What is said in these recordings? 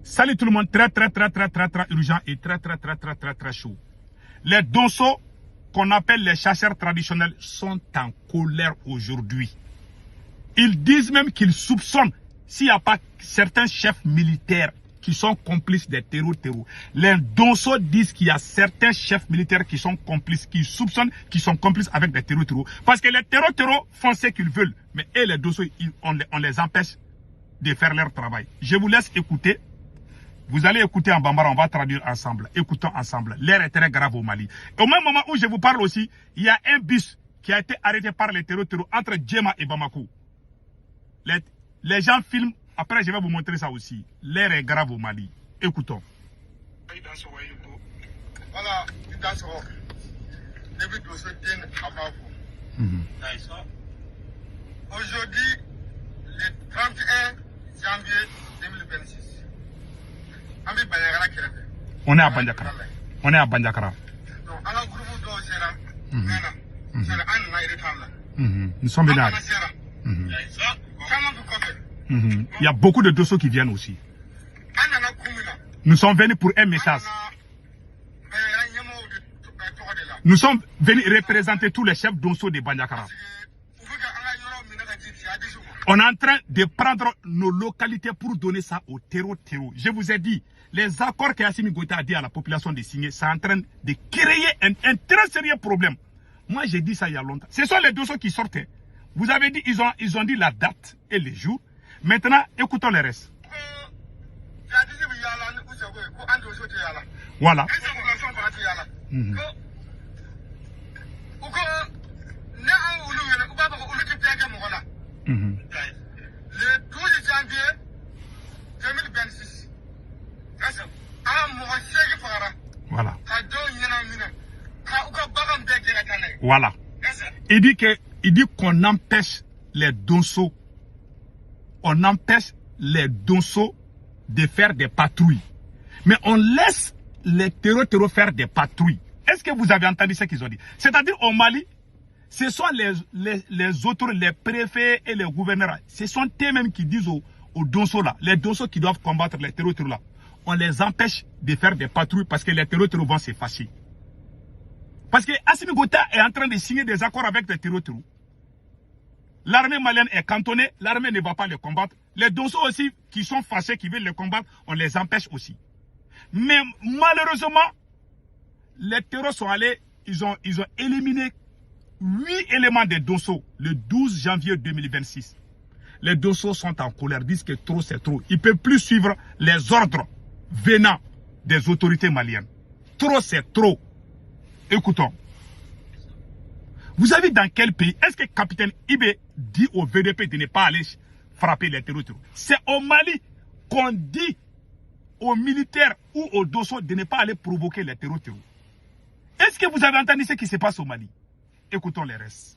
Salut tout le monde, très urgent et très chaud. Les Donso, qu'on appelle les chasseurs traditionnels, sont en colère aujourd'hui. Ils disent même qu'ils soupçonnent, s'il n'y a pas certains chefs militaires qui sont complices des terreaux. Les Donso disent qu'il y a certains chefs militaires qui sont complices, qui soupçonnent, qui sont complices avec des terreaux. Parce que les terreaux font ce qu'ils veulent. Mais eux, les Donso, on les empêche de faire leur travail. Je vous laisse écouter. Vous allez écouter en bambara, on va traduire ensemble. Écoutons ensemble. L'air est très grave au Mali. Et au même moment où je vous parle aussi, il y a un bus qui a été arrêté par les terreaux entre Djema et Bamako. Les gens filment. Après, je vais vous montrer ça aussi. L'air est grave au Mali. Écoutons. Voilà, aujourd'hui, le 31 janvier 2026. On est à Bandiakara. On est à Bandiakara. Nous sommes bien. Il y a beaucoup de dossiers qui viennent aussi. Nous sommes venus pour un message. Nous sommes venus représenter tous les chefs d'Onso de Bandiakara. On est en train de prendre nos localités pour donner ça au terreau. Je vous ai dit, les accords qu'Assimi Goïta a dit à la population de signer, c'est en train de créer un très sérieux problème. Moi, j'ai dit ça il y a longtemps. Ce sont les dossiers qui sortent. Vous avez dit, ils ont dit la date et les jours. Maintenant, écoutons le reste. Voilà. Le 12 janvier 2026. Voilà. Voilà. Il dit qu'on empêche les Donso. On empêche les Donso de faire des patrouilles. Mais on laisse les terreaux faire des patrouilles. Est-ce que vous avez entendu ce qu'ils ont dit? C'est-à-dire au Mali, ce sont les autres, les préfets et les gouverneurs. Ce sont eux-mêmes qui disent aux Donso là, les Donso qui doivent combattre les terreaux là. On les empêche de faire des patrouilles parce que les terreaux vont se fâcher. Parce que Assimi Goïta est en train de signer des accords avec les terreaux. L'armée malienne est cantonnée, l'armée ne va pas les combattre. Les Donso aussi qui sont fâchés, qui veulent les combattre, on les empêche aussi. Mais malheureusement, les terreaux sont allés, ils ont éliminé 8 éléments des Donso le 12 janvier 2026. Les Donso sont en colère, disent que trop c'est trop. Ils ne peuvent plus suivre les ordres venant des autorités maliennes. Trop c'est trop. Écoutons. Vous avez dans quel pays? Est-ce que capitaine Ibé dit au VDP de ne pas aller frapper les terreaux? C'est au Mali qu'on dit aux militaires ou aux Donso de ne pas aller provoquer les terreaux. Est-ce que vous avez entendu ce qui se passe au Mali? Écoutons les restes.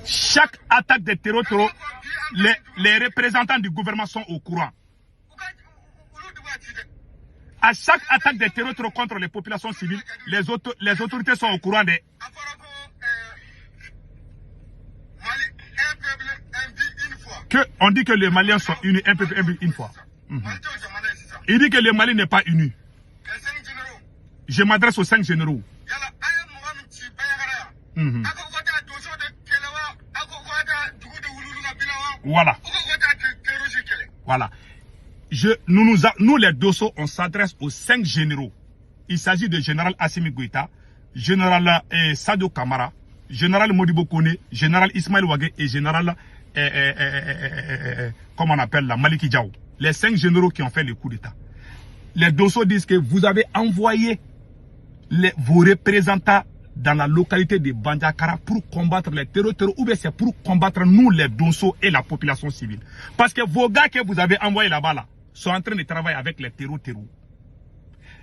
Chaque attaque des terreaux, les représentants du gouvernement sont au courant. À chaque attaque des terreaux contre les populations civiles, les autorités sont au courant des... On dit que les Maliens sont unis, un peuple une fois. Il dit que le Mali n'est pas uni. Je m'adresse aux 5 généraux. Voilà. Voilà. Nous les Dosso, on s'adresse aux 5 généraux. Il s'agit de général Assimi Goïta, général Sadio Kamara, général Modibo Kone, général Ismaël Ouagé et général comment on appelle la Maliki Diaw. Les 5 généraux qui ont fait le coup d'État. Les Dosso disent que vous avez envoyé vos représentants dans la localité de Bandiakara pour combattre les terreaux ou bien c'est pour combattre nous les Donso et la population civile. Parce que vos gars que vous avez envoyés là-bas là, sont en train de travailler avec les terreaux.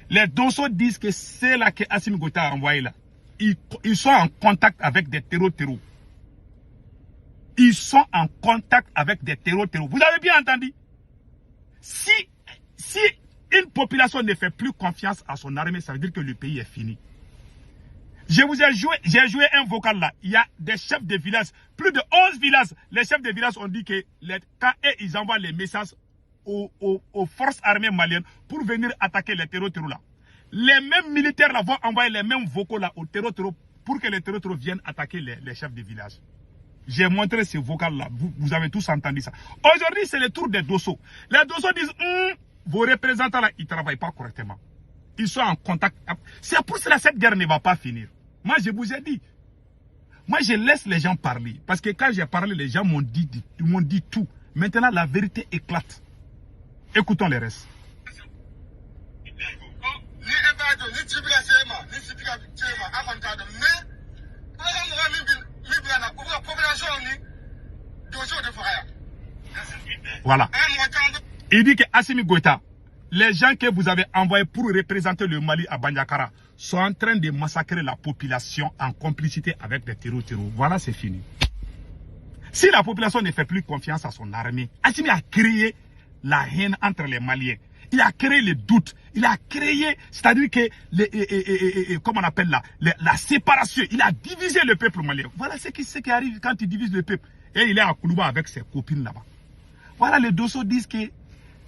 Les Donso disent que c'est là que Assimi Goïta a envoyé là. Ils sont en contact avec des terreaux. Ils sont en contact avec des terreaux. Vous avez bien entendu? Si une population ne fait plus confiance à son armée, ça veut dire que le pays est fini. j'ai joué un vocal là. Il y a des chefs de village, plus de 11 villages. Les chefs de village ont dit que quand ils envoient les messages aux forces armées maliennes pour venir attaquer les terreaux là. Les mêmes militaires là vont envoyer les mêmes vocaux là aux terreaux pour que les terreaux viennent attaquer les chefs de village. J'ai montré ce vocal là. Vous avez tous entendu ça. Aujourd'hui, c'est le tour des Dosso. Les Dosso disent, vos représentants là, ils ne travaillent pas correctement. Ils sont en contact. C'est pour cela que cette guerre ne va pas finir. Moi, je vous ai dit. Moi, je laisse les gens parler. Parce que quand j'ai parlé, les gens m'ont dit tout. Maintenant, la vérité éclate. Écoutons les restes. Voilà. Il dit que Assimi Goïta, les gens que vous avez envoyés pour représenter le Mali à Bandiakara sont en train de massacrer la population en complicité avec des terroristes. Voilà, c'est fini. Si la population ne fait plus confiance à son armée, Assimi a créé la haine entre les Maliens. Il a créé les doutes. Il a créé, c'est-à-dire que, comment on appelle la séparation. Il a divisé le peuple malien. Voilà ce qui arrive quand il divise le peuple. Et il est à Koulouba avec ses copines là-bas. Voilà, les Dosso disent que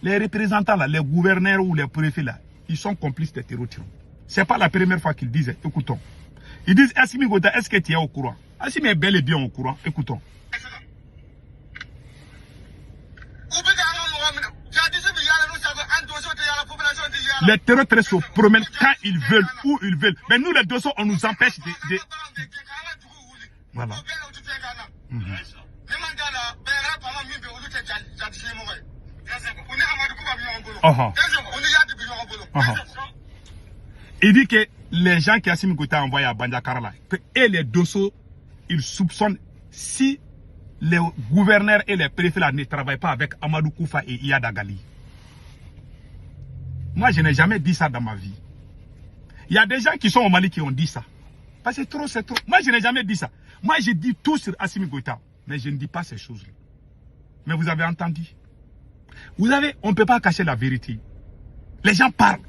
les représentants là, les gouverneurs ou les préfets là, ils sont complices des terroristes. C'est pas la première fois qu'ils disent. Écoutons. Ils disent, Assimi Goïta, est-ce que tu es au courant? Assimi est bel et bien au courant. Écoutons. Les terroristes se promènent quand ils veulent, où ils veulent. Mais nous, les Dosso, on nous empêche de... Voilà. Il dit que les gens qui Assimi Goïta a envoyé à Bandiakara là, et les Dosso, ils soupçonnent si les gouverneurs et les préfets là ne travaillent pas avec Amadou Koufa et Iyad Agali. Moi, je n'ai jamais dit ça dans ma vie. Il y a des gens qui sont au Mali qui ont dit ça. Parce que c'est trop. Moi, je n'ai jamais dit ça. Moi, je dis tout sur Assimi Goïta. Mais je ne dis pas ces choses-là. Mais vous avez entendu. On ne peut pas cacher la vérité. Les gens parlent.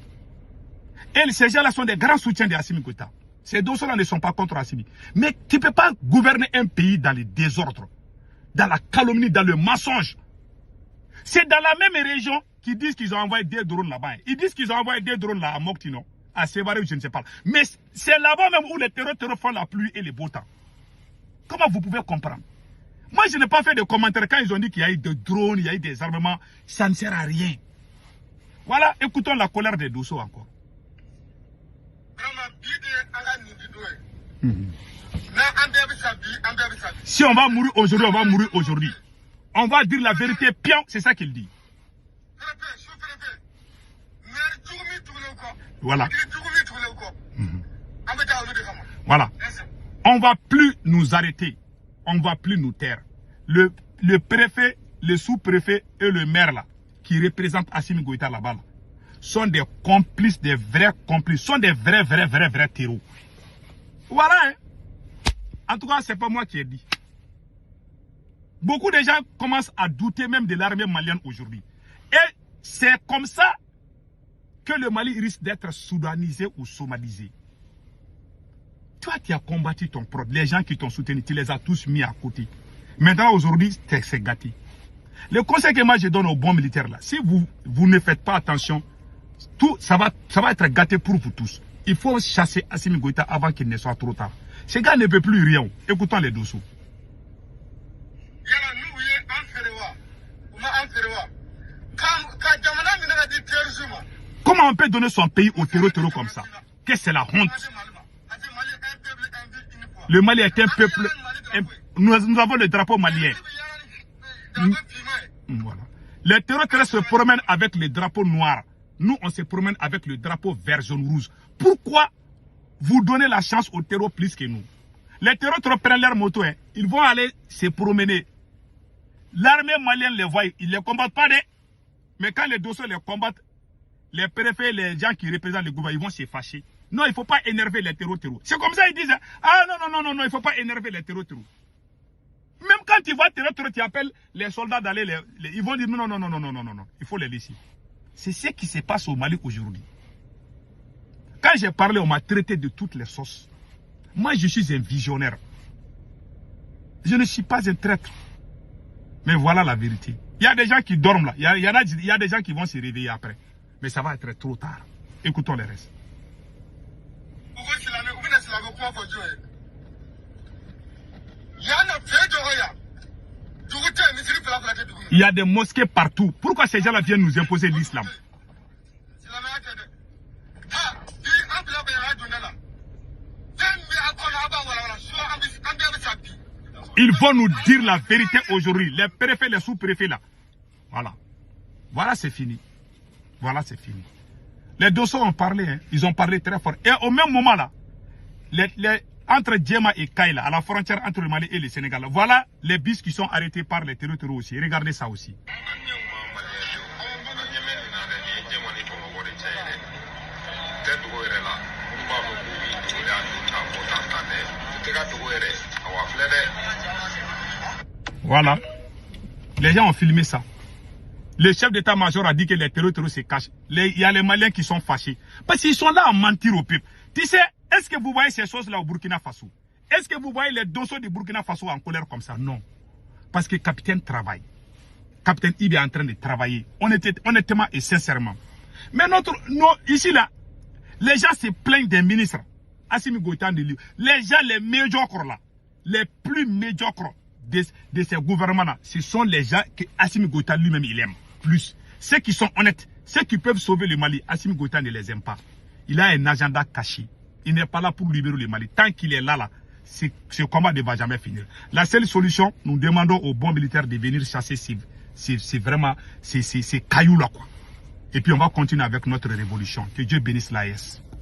Et ces gens-là sont des grands soutiens d'Assimi Goïta. Ces Dosso-là ne sont pas contre Assimi. Mais tu ne peux pas gouverner un pays dans le désordre, dans la calomnie, dans le mensonge. C'est dans la même région qu'ils disent qu'ils ont envoyé des drones là-bas. Ils disent qu'ils ont envoyé des drones là à Moktino, à Sévaré, je ne sais pas. Mais c'est là-bas même où les terroristes font la pluie et le beau temps. Comment vous pouvez comprendre? Moi, je n'ai pas fait de commentaires quand ils ont dit qu'il y a eu des drones, il y a eu des armements. Ça ne sert à rien. Voilà, écoutons la colère des Dosso encore. Si on va mourir aujourd'hui, on va mourir aujourd'hui. On va dire la vérité, pion, c'est ça qu'il dit. Voilà. Voilà. On ne va plus nous arrêter. On ne va plus nous taire. Le préfet, le sous-préfet et le maire là, qui représentent Assimi Goïta là-bas, sont des complices, des vrais complices, sont des vrais terreaux. Voilà. Hein. En tout cas, ce n'est pas moi qui ai dit. Beaucoup de gens commencent à douter même de l'armée malienne aujourd'hui. Et c'est comme ça que le Mali risque d'être soudanisé ou somalisé. Toi, tu as combattu ton propre. Les gens qui t'ont soutenu, tu les as tous mis à côté. Maintenant, aujourd'hui, c'est gâté. Le conseil que moi je donne aux bons militaires là, si vous ne faites pas attention, tout ça va être gâté pour vous tous. Il faut chasser Assimi Goïta avant qu'il ne soit trop tard. Ces gars ne peuvent plus rien. Écoutons les Dosso. Comment on peut donner son pays au terreau comme ça? Que c'est la honte. Le Mali est un peuple. Nous avons le drapeau malien. Voilà. Les terroristes se promènent avec le drapeau noir. Nous, on se promène avec le drapeau vert, jaune, rouge. Pourquoi vous donnez la chance aux terreaux plus que nous? Les terroristes prennent leur moto. Hein. Ils vont aller se promener. L'armée malienne les voit. Ils ne les combattent pas. Mais quand les Dosso les combattent, les préfets, les gens qui représentent le gouvernement, ils vont se fâcher. Non, il ne faut pas énerver les terreaux. C'est comme ça ils disent. Ah non, il ne faut pas énerver les terreaux. Même quand tu vois terreau, tu appelles les soldats d'aller, ils vont dire non, il faut les laisser. C'est ce qui se passe au Mali aujourd'hui. Quand j'ai parlé, on m'a traité de toutes les sauces. Moi, je suis un visionnaire. Je ne suis pas un traître. Mais voilà la vérité. Il y a des gens qui dorment là. Il y a des gens qui vont se réveiller après. Mais ça va être trop tard. Écoutons les restes. Il y a des mosquées partout. Pourquoi ces gens-là viennent nous imposer l'islam? Ils vont nous dire la vérité aujourd'hui. Les préfets, les sous-préfets là. Voilà. Voilà, c'est fini. Voilà, c'est fini. Les dossiers ont parlé. Hein. Ils ont parlé très fort. Et au même moment là, entre Djema et Kaila, à la frontière entre le Mali et le Sénégal, voilà les bus qui sont arrêtés par les terroristes aussi. Regardez ça aussi. Voilà. Les gens ont filmé ça. Le chef d'état-major a dit que les terroristes se cachent. Il y a les Maliens qui sont fâchés. Parce qu'ils sont là à mentir au peuple. Tu sais, est-ce que vous voyez ces choses-là au Burkina Faso? Est-ce que vous voyez les dossiers du Burkina Faso en colère comme ça? Non. Parce que le capitaine travaille. Capitaine Ibi est en train de travailler. Honnêtement et sincèrement. Mais ici là, les gens se plaignent des ministres. Assimi Goïta de lui. Les gens les médiocres là, les plus médiocres de ces gouvernements-là, ce sont les gens que Assimi Goïta lui-même il aime. Plus. Ceux qui sont honnêtes, ceux qui peuvent sauver le Mali, Assimi Goïta ne les aime pas. Il a un agenda caché. Il n'est pas là pour libérer le Mali. Tant qu'il est là, ce combat ne va jamais finir. La seule solution, nous demandons aux bons militaires de venir chasser c'est vraiment ces cailloux là quoi. Et puis on va continuer avec notre révolution. Que Dieu bénisse l'AS.